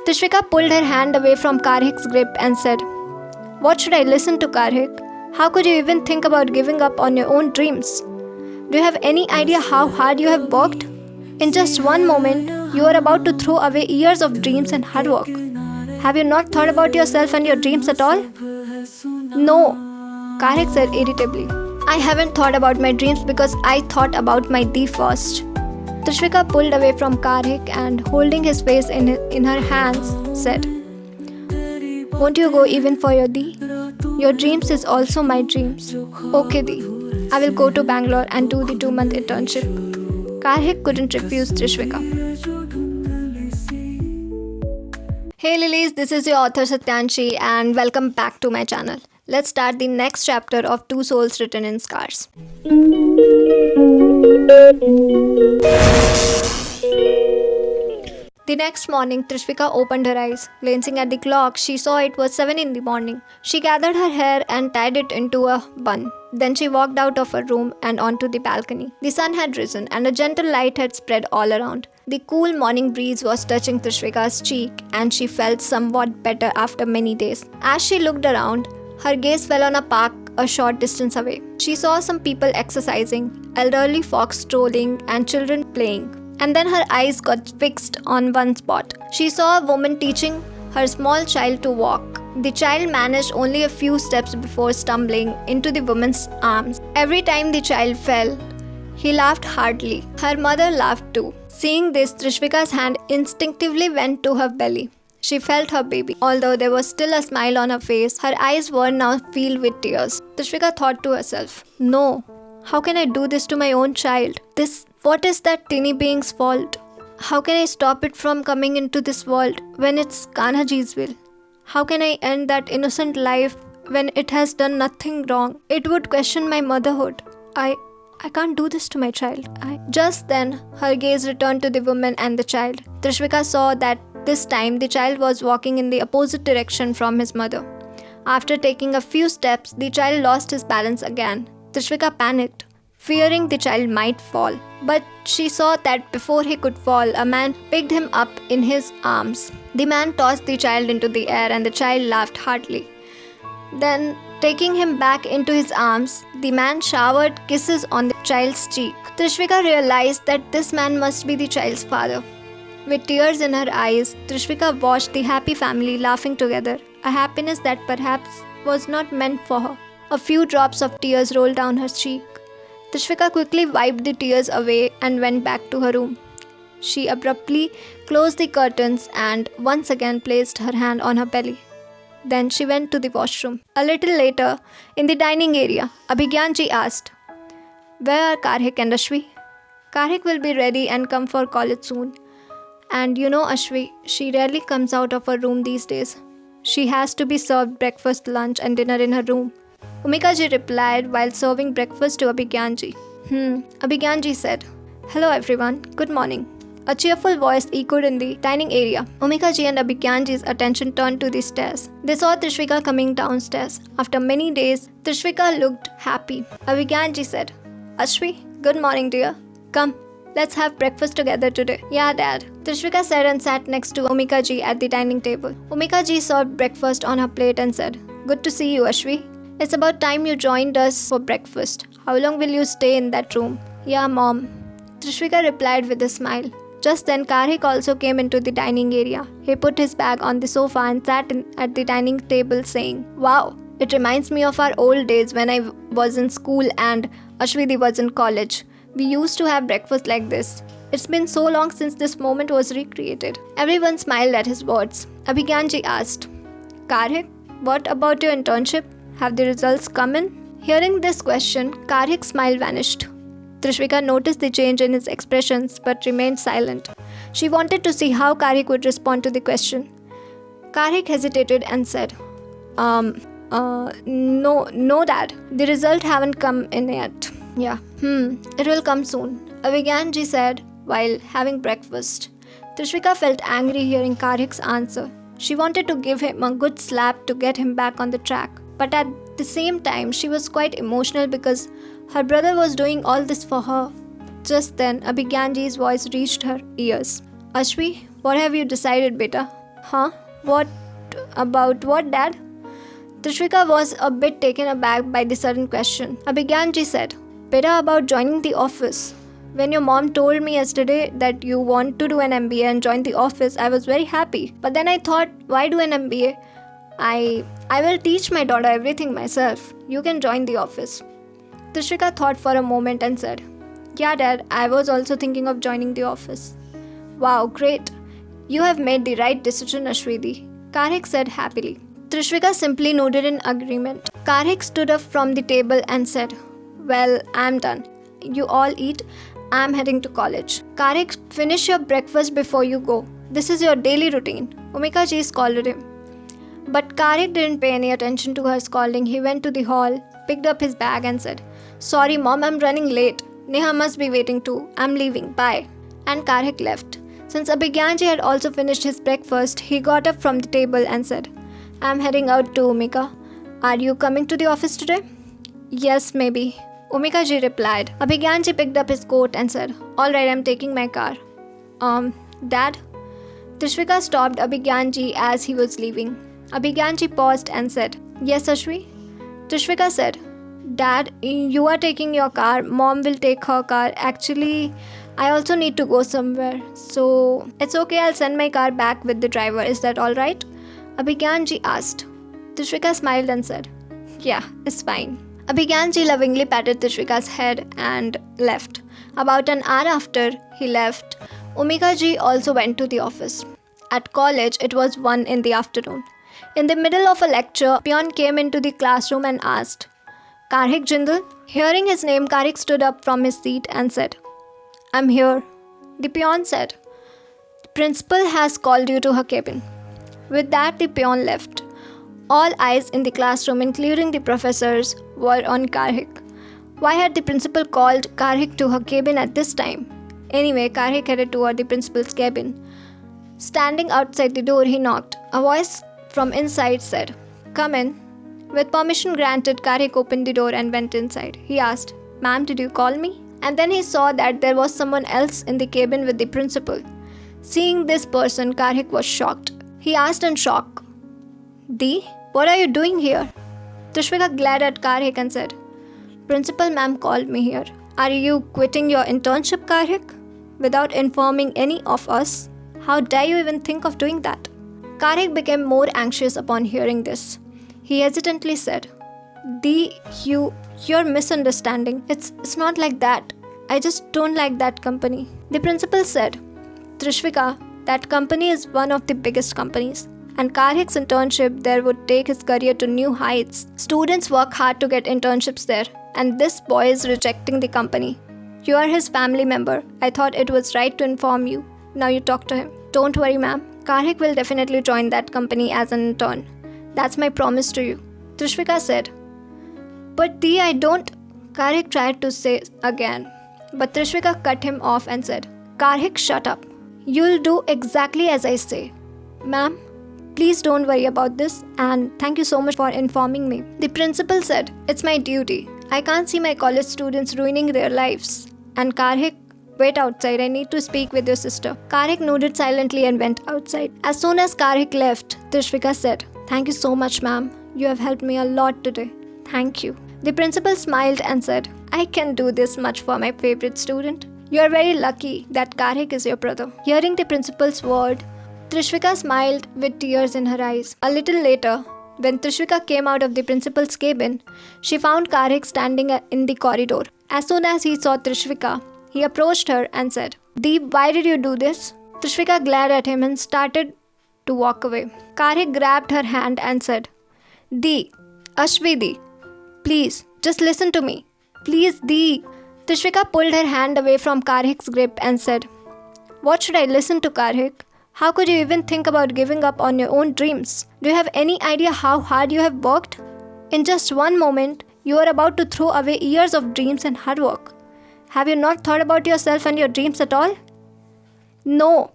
Trishvika pulled her hand away from Karhik's grip and said, "What should I listen to, Karhik? How could you even think about giving up on your own dreams? Do you have any idea how hard you have worked? In just one moment, you are about to throw away years of dreams and hard work. Have you not thought about yourself and your dreams at all?" "No," Karik said irritably. "I haven't thought about my dreams because I thought about my D first." Trishvika pulled away from Karik and, holding his face in her hands, said, "Won't you go even for your D? Your dreams is also my dreams." "Okay, D. I will go to Bangalore and do the 2-month internship." Karhik couldn't refuse Trishvika. Hey Lilies, this is your author Satyanshi and welcome back to my channel. Let's start the next chapter of Two Souls Written in Scars. The next morning, Trishvika opened her eyes. Glancing at the clock, she saw it was 7 in the morning. She gathered her hair and tied it into a bun. Then she walked out of her room and onto the balcony. The sun had risen and a gentle light had spread all around. The cool morning breeze was touching Trishvika's cheek and she felt somewhat better after many days. As she looked around, her gaze fell on a park a short distance away. She saw some people exercising, elderly folks strolling, and children playing. And then her eyes got fixed on one spot. She saw a woman teaching her small child to walk. The child managed only a few steps before stumbling into the woman's arms. Every time the child fell, he laughed heartily. Her mother laughed too. Seeing this, Trishvika's hand instinctively went to her belly. She felt her baby. Although there was still a smile on her face, her eyes were now filled with tears. Trishvika thought to herself, "No, how can I do this to my own child? What is that teeny being's fault? How can I stop it from coming into this world when it's Kanaji's will? How can I end that innocent life when it has done nothing wrong? It would question my motherhood. I can't do this to my child." Just then, her gaze returned to the woman and the child. Trishvika saw that this time the child was walking in the opposite direction from his mother. After taking a few steps, the child lost his balance again. Trishvika panicked, fearing the child might fall. But she saw that before he could fall, a man picked him up in his arms. The man tossed the child into the air and the child laughed heartily. Then, taking him back into his arms, the man showered kisses on the child's cheek. Trishvika realized that this man must be the child's father. With tears in her eyes, Trishvika watched the happy family laughing together, a happiness that perhaps was not meant for her. A few drops of tears rolled down her cheek. Trishvika quickly wiped the tears away and went back to her room. She abruptly closed the curtains and once again placed her hand on her belly. Then she went to the washroom. A little later, in the dining area, Abhigyanji asked, "Where are Karhik and Ashwi?" "Karhik will be ready and come for college soon. And you know Ashwi, she rarely comes out of her room these days. She has to be served breakfast, lunch and dinner in her room." Umikaji replied while serving breakfast to Abhigyanji. Abhigyanji said, "Hello everyone, good morning." A cheerful voice echoed in the dining area. Umikaji and Abhigyanji's attention turned to the stairs. They saw Trishvika coming downstairs. After many days, Trishvika looked happy. Abhigyanji said, "Ashwi, good morning dear. Come, let's have breakfast together today." "Yeah, Dad," Trishvika said and sat next to Umikaji at the dining table. Umikaji served breakfast on her plate and said, "Good to see you, Ashwi. It's about time you joined us for breakfast. How long will you stay in that room?" "Yeah, Mom," Trishvika replied with a smile. Just then, Karhik also came into the dining area. He put his bag on the sofa and sat at the dining table saying, "Wow, it reminds me of our old days when I was in school and Ashwidi was in college. We used to have breakfast like this. It's been so long since this moment was recreated." Everyone smiled at his words. Abhigyanji asked, "Karhik, what about your internship? Have the results come in?" Hearing this question, Karhik's smile vanished. Trishvika noticed the change in his expressions but remained silent. She wanted to see how Karhik would respond to the question. Karhik hesitated and said, No, Dad. The result haven't come in yet." "Yeah, it will come soon," Abhigyanji said while having breakfast. Trishvika felt angry hearing Karhik's answer. She wanted to give him a good slap to get him back on the track. But at the same time, she was quite emotional because her brother was doing all this for her. Just then, Abhigyanji's voice reached her ears. "Ashwi, what have you decided, beta?" Huh? What about what, Dad? Trishvika was a bit taken aback by the sudden question. Abhigyanji said, Beta, about joining the office. When your mom told me yesterday that you want to do an MBA and join the office, I was very happy. But then I thought, why do an MBA? I will teach my daughter everything myself. You can join the office. Trishvika thought for a moment and said, Yeah, Dad, I was also thinking of joining the office. Wow, great. You have made the right decision, Ashwidi, Karik said happily. Trishvika simply nodded in agreement. Karhik stood up from the table and said, Well, I'm done. You all eat. I'm heading to college. Karik, finish your breakfast before you go. This is your daily routine. Umika ji scolded him. But Karik didn't pay any attention to her scolding. He went to the hall, picked up his bag and said, Sorry, Mom, I'm running late. Neha must be waiting too. I'm leaving. Bye. And Karik left. Since Abhigyanji had also finished his breakfast, he got up from the table and said, I'm heading out too, Umika. Are you coming to the office today? Yes, maybe. Umika ji replied. Abhigyanji picked up his coat and said, Alright, I'm taking my car. Dad? Trishvika stopped Abhigyanji as he was leaving. Abhigyanji paused and said, Yes, Ashwi? Trishvika said, Dad, you are taking your car. Mom will take her car. Actually, I also need to go somewhere. So, it's okay, I'll send my car back with the driver. Is that alright? Abhigyanji asked. Trishvika smiled and said, Yeah, it's fine. Abhigyanji lovingly patted Trishvika's head and left. About an hour after he left, Umika ji also went to the office. At college, it was 1 in the afternoon. In the middle of a lecture, Peon came into the classroom and asked, Karhik Jindal? Hearing his name, Karik stood up from his seat and said, I'm here. The peon said, The principal has called you to her cabin. With that, the peon left. All eyes in the classroom, including the professors, were on Karhik. Why had the principal called Karhik to her cabin at this time? Anyway, Karhik headed toward the principal's cabin. Standing outside the door, he knocked. A voice from inside said, Come in. With permission granted, Karhik opened the door and went inside. He asked, Ma'am, did you call me? And then he saw that there was someone else in the cabin with the principal. Seeing this person, Karhik was shocked. He asked in shock, Dee, what are you doing here? Trishvika glared at Karhik and said, Principal ma'am called me here. Are you quitting your internship, Karhik? Without informing any of us? How dare you even think of doing that? Karhik became more anxious upon hearing this. He hesitantly said, Dee, you're misunderstanding. It's not like that. I just don't like that company. The principal said, Trishvika, that company is one of the biggest companies. And Karhik's internship there would take his career to new heights. Students work hard to get internships there. And this boy is rejecting the company. You are his family member. I thought it was right to inform you. Now you talk to him. Don't worry, ma'am. Karhik will definitely join that company as an intern. That's my promise to you. Trishvika said. But Dee, I don't... Karhik tried to say again. But Trishvika cut him off and said, Karhik, shut up. You'll do exactly as I say. Ma'am, please don't worry about this and thank you so much for informing me. The principal said, It's my duty. I can't see my college students ruining their lives. And Karhik, wait outside. I need to speak with your sister. Karhik nodded silently and went outside. As soon as Karhik left, Trishvika said, Thank you so much, ma'am. You have helped me a lot today. Thank you. The principal smiled and said, I can do this much for my favorite student. You are very lucky that Karhik is your brother. Hearing the principal's word, Trishvika smiled with tears in her eyes. A little later, when Trishvika came out of the principal's cabin, she found Karhik standing in the corridor. As soon as he saw Trishvika, he approached her and said, Dee, why did you do this? Trishvika glared at him and started to walk away. Karhik grabbed her hand and said, Dee, Ashwidi, please, just listen to me. Please, Dee. Trishvika pulled her hand away from Karhik's grip and said, What should I listen to, Karhik? How could you even think about giving up on your own dreams? Do you have any idea how hard you have worked? In just one moment, you are about to throw away years of dreams and hard work. Have you not thought about yourself and your dreams at all? No,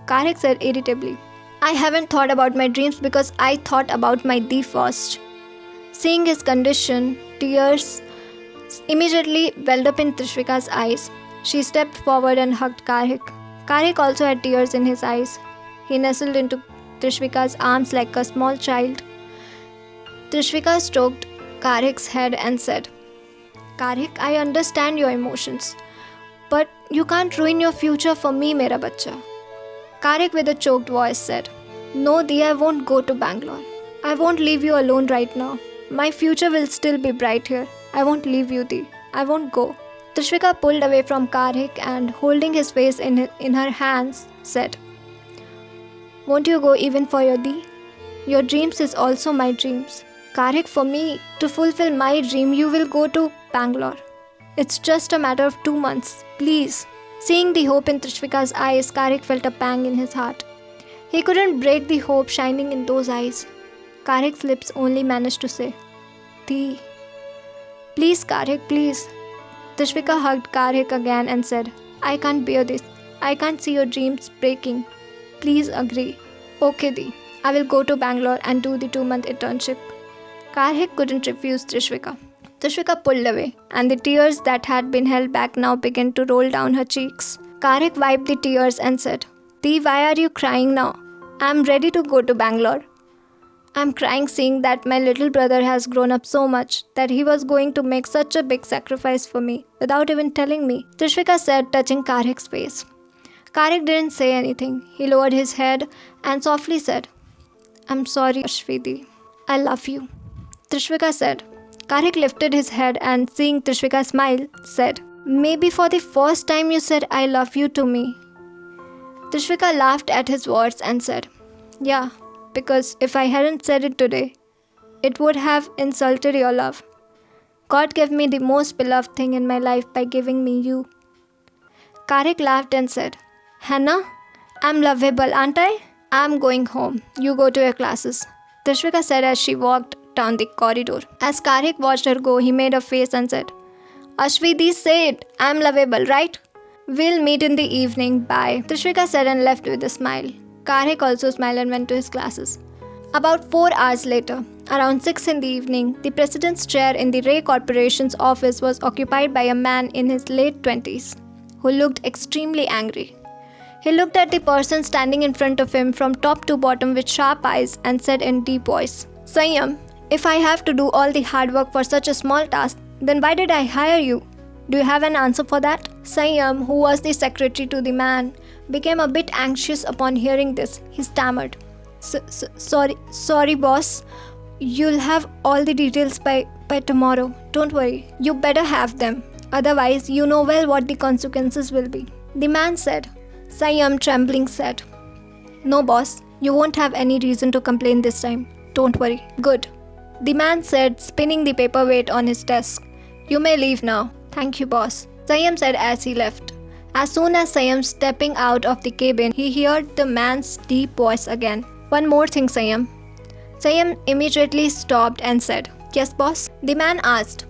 Karhik said irritably. I haven't thought about my dreams because I thought about my Dee first. Seeing his condition, tears immediately welled up in Trishvika's eyes. She stepped forward and hugged Karhik. Karhik also had tears in his eyes. He nestled into Trishvika's arms like a small child. Trishvika stroked Karik's head and said, Karik, I understand your emotions, but you can't ruin your future for me, mera bacha. Karik with a choked voice said, No, Di, I won't go to Bangalore. I won't leave you alone right now. My future will still be bright here. I won't leave you, Di. I won't go. Trishvika pulled away from Karhik and, holding his face in her hands, said, Won't you go even for your Di? Your dreams is also my dreams. Karhik, for me, to fulfill my dream, you will go to Bangalore. It's just a matter of 2 months. Please. Seeing the hope in Trishvika's eyes, Karhik felt a pang in his heart. He couldn't break the hope shining in those eyes. Karhik's lips only managed to say, Di. Please, Karhik, please. Trishvika hugged Karhik again and said, I can't bear this. I can't see your dreams breaking. Please agree. Okay, Di. I will go to Bangalore and do the 2-month internship. Karhik couldn't refuse Trishvika. Trishvika pulled away, and the tears that had been held back now began to roll down her cheeks. Karhik wiped the tears and said, Di, why are you crying now? I'm ready to go to Bangalore. I'm crying seeing that my little brother has grown up so much that he was going to make such a big sacrifice for me without even telling me, Trishvika said, touching Karhik's face. Karik didn't say anything. He lowered his head and softly said, I'm sorry, Ashvidi. I love you. Trishvika said. Karik lifted his head and, seeing Trishvika smile, said, Maybe for the first time you said I love you to me. Trishvika laughed at his words and said, Yeah, because if I hadn't said it today, it would have insulted your love. God gave me the most beloved thing in my life by giving me you. Karik laughed and said, Hannah, I'm lovable, aren't I? I'm going home. You go to your classes. Trishvika said as she walked down the corridor. As Karik watched her go, he made a face and said, Ashvidi, say it. I'm lovable, right? We'll meet in the evening. Bye. Trishvika said and left with a smile. Karik also smiled and went to his classes. About 4 hours later, around 6 in the evening, the president's chair in the Ray Corporation's office was occupied by a man in his late 20s, who looked extremely angry. He looked at the person standing in front of him from top to bottom with sharp eyes and said in deep voice, Sanyam, if I have to do all the hard work for such a small task, then why did I hire you? Do you have an answer for that? Sanyam, who was the secretary to the man, became a bit anxious upon hearing this. He stammered, Sorry boss. You'll have all the details by tomorrow. Don't worry. You better have them. Otherwise, you know well what the consequences will be. The man said. Sanyam, trembling, said, No boss, you won't have any reason to complain this time. Don't worry. Good. The man said, spinning the paperweight on his desk. You may leave now. Thank you, boss. Sanyam said as he left. As soon as Sanyam stepping out of the cabin, he heard the man's deep voice again. One more thing, Sanyam. Sanyam immediately stopped and said, Yes, boss. The man asked,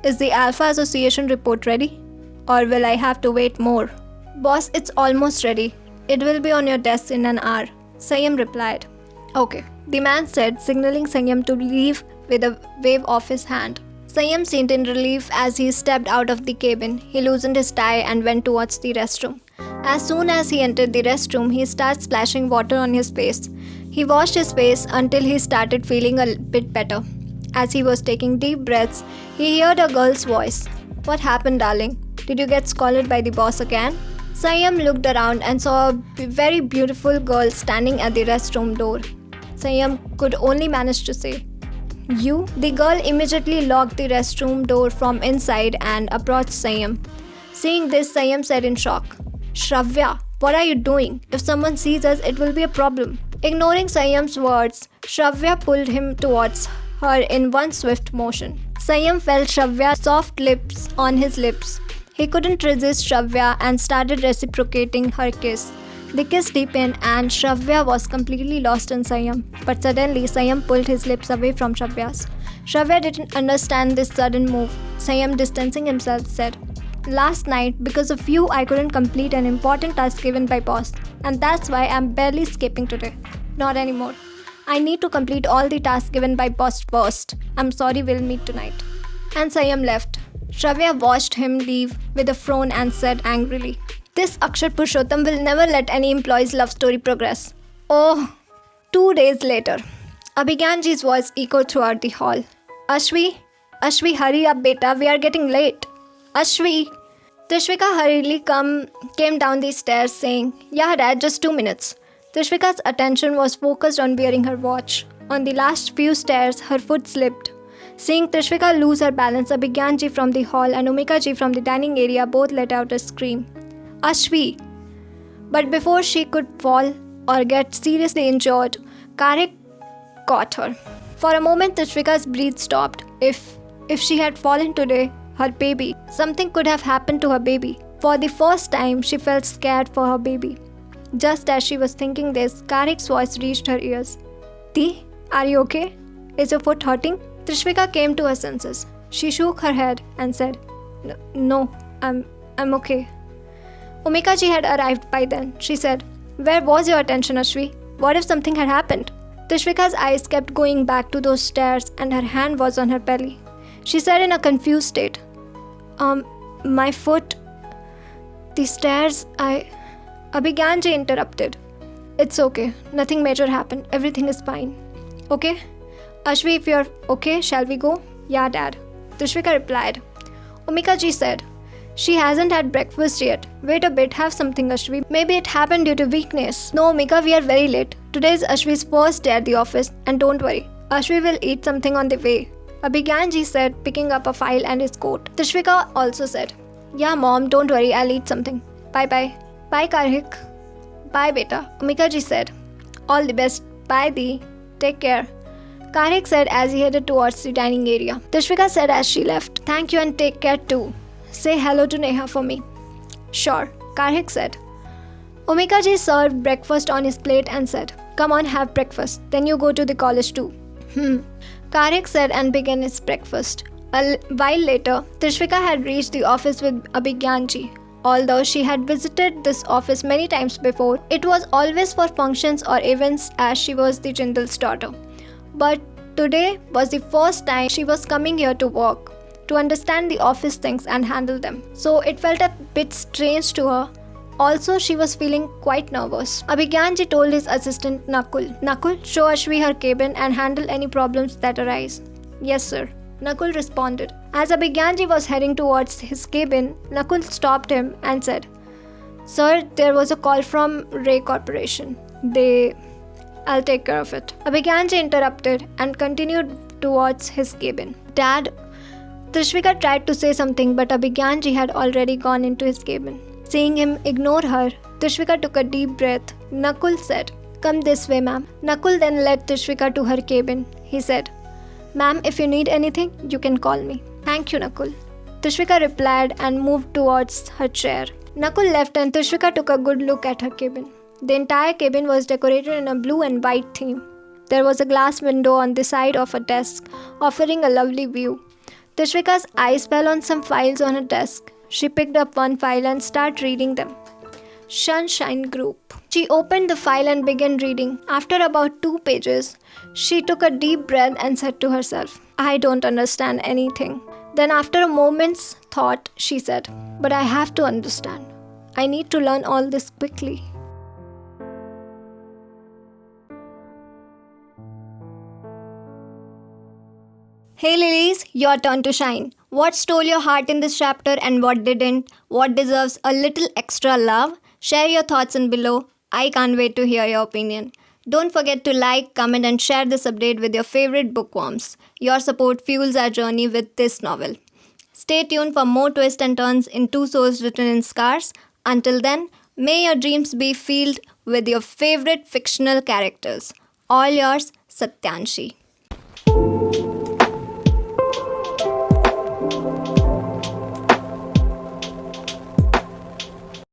Is the Alpha Association report ready? Or will I have to wait more? Boss, it's almost ready. It will be on your desk in an hour. Sanyam replied. Okay. The man said, signaling Sanyam to leave with a wave of his hand. Sanyam seemed in relief as he stepped out of the cabin. He loosened his tie and went towards the restroom. As soon as he entered the restroom, he started splashing water on his face. He washed his face until he started feeling a bit better. As he was taking deep breaths, he heard a girl's voice. What happened, darling? Did you get scolded by the boss again? Sanyam looked around and saw a very beautiful girl standing at the restroom door. Sanyam could only manage to say, You? The girl immediately locked the restroom door from inside and approached Sanyam. Seeing this, Sanyam said in shock, Shravya, what are you doing? If someone sees us, it will be a problem. Ignoring Sanyam's words, Shravya pulled him towards her in one swift motion. Sanyam felt Shravya's soft lips on his lips. He couldn't resist Shravya and started reciprocating her kiss. The kiss deepened and Shravya was completely lost in Sanyam. But suddenly, Sanyam pulled his lips away from Shravya's. Shravya didn't understand this sudden move. Sanyam, distancing himself, said, Last night, because of you, I couldn't complete an important task given by boss. And that's why I'm barely escaping today. Not anymore. I need to complete all the tasks given by boss first. I'm sorry, we'll meet tonight. And Sanyam left. Shravya watched him leave with a frown and said angrily, This Akshat Purushottam will never let any employee's love story progress. Oh, 2 days later, Abhigyanji's voice echoed throughout the hall. Ashvi, hurry up beta, we are getting late. Ashvi. Trishvika hurriedly came down the stairs saying, yeah dad, just 2 minutes. Trishvika's attention was focused on wearing her watch. On the last few stairs, her foot slipped. Seeing Trishvika lose her balance, Abhigyanji from the hall and Omikaji from the dining area both let out a scream. Ashvi! But before she could fall or get seriously injured, Karik caught her. For a moment, Trishvika's breath stopped. If she had fallen today, her baby, something could have happened to her baby. For the first time, she felt scared for her baby. Just as she was thinking this, Karik's voice reached her ears. Dee, are you okay? Is your foot hurting? Trishvika came to her senses. She shook her head and said, No, I'm okay. Omikaji had arrived by then. She said, where was your attention, Ashvi? What if something had happened? Trishvika's eyes kept going back to those stairs and her hand was on her belly. She said in a confused state, my foot, the stairs, Abhigyanji interrupted. It's okay. Nothing major happened. Everything is fine. Okay? Ashvi, if you're okay, shall we go? Yeah, Dad. Trishvika replied. Omikaji said, she hasn't had breakfast yet. Wait a bit, have something, Ashvi. Maybe it happened due to weakness. No, Omika, we are very late. Today is Ashvi's first day at the office, and don't worry. Ashvi will eat something on the way. Abhigyanji said, picking up a file and his coat. Trishvika also said, yeah, Mom, don't worry, I'll eat something. Bye-bye. Bye, Karhik. Bye, beta. Omikaji said, all the best. Bye, Dee. Take care. Karik said as he headed towards the dining area. Trishvika said as she left, thank you and take care too. Say hello to Neha for me. Sure, Karhik said. Omikaji served breakfast on his plate and said, come on, have breakfast. Then you go to the college too. Karik said and began his breakfast. A while later, Trishvika had reached the office with Abhigyanji. Although she had visited this office many times before, it was always for functions or events as she was the Jindal's daughter. But today was the first time she was coming here to work, to understand the office things and handle them. So it felt a bit strange to her. Also, she was feeling quite nervous. Abhigyanji told his assistant Nakul, show Ashvi her cabin and handle any problems that arise. Yes, sir. Nakul responded. As Abhigyanji was heading towards his cabin, Nakul stopped him and said, Sir, there was a call from Ray Corporation. I'll take care of it. Abhigyanji interrupted and continued towards his cabin. Dad, Trishvika tried to say something, but Abhigyanji had already gone into his cabin. Seeing him ignore her, Trishvika took a deep breath. Nakul said, come this way, ma'am. Nakul then led Trishvika to her cabin. He said, ma'am, if you need anything, you can call me. Thank you, Nakul. Trishvika replied and moved towards her chair. Nakul left and Trishvika took a good look at her cabin. The entire cabin was decorated in a blue and white theme. There was a glass window on the side of a desk, offering a lovely view. Trishvika's eyes fell on some files on her desk. She picked up one file and started reading them. Sunshine Group. She opened the file and began reading. After about 2 pages, she took a deep breath and said to herself, I don't understand anything. Then after a moment's thought, she said, but I have to understand. I need to learn all this quickly. Hey lilies, your turn to shine. What stole your heart in this chapter and what didn't? What deserves a little extra love? Share your thoughts in below. I can't wait to hear your opinion. Don't forget to like, comment and share this update with your favorite bookworms. Your support fuels our journey with this novel. Stay tuned for more twists and turns in Two Souls Written in Scars. Until then, may your dreams be filled with your favorite fictional characters. All yours, Satyanshi.